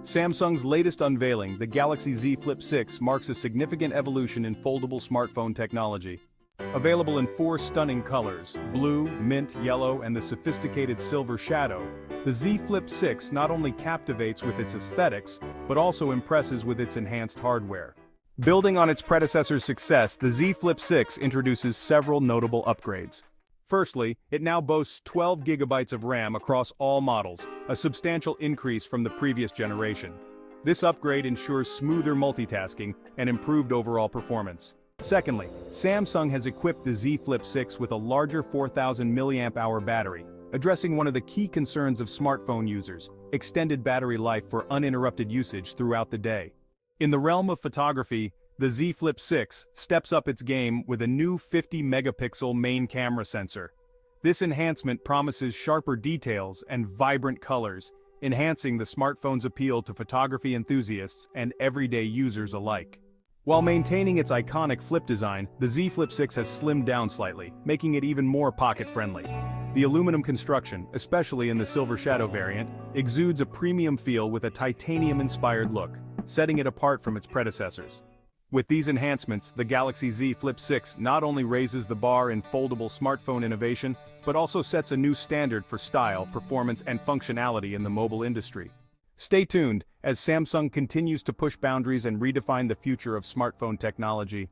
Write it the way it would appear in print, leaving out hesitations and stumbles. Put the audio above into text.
Samsung's latest unveiling, the Galaxy Z Flip 6, marks a significant evolution in foldable smartphone technology. Available in 4 stunning colors, blue, mint, yellow, and the sophisticated silver shadow, the Z Flip 6 not only captivates with its aesthetics, but also impresses with its enhanced hardware. Building on its predecessor's success, the Z Flip 6 introduces several notable upgrades. Firstly, it now boasts 12 GB of RAM across all models, a substantial increase from the previous generation. This upgrade ensures smoother multitasking and improved overall performance. Secondly, Samsung has equipped the Z Flip 6 with a larger 4000 mAh battery, addressing one of the key concerns of smartphone users: extended battery life for uninterrupted usage throughout the day. In the realm of photography, the Z Flip 6 steps up its game with a new 50-megapixel main camera sensor. This enhancement promises sharper details and vibrant colors, enhancing the smartphone's appeal to photography enthusiasts and everyday users alike. While maintaining its iconic flip design, the Z Flip 6 has slimmed down slightly, making it even more pocket-friendly. The aluminum construction, especially in the silver shadow variant, exudes a premium feel with a titanium-inspired look, setting it apart from its predecessors. With these enhancements, the Galaxy Z Flip 6 not only raises the bar in foldable smartphone innovation, but also sets a new standard for style, performance, and functionality in the mobile industry. Stay tuned as Samsung continues to push boundaries and redefine the future of smartphone technology.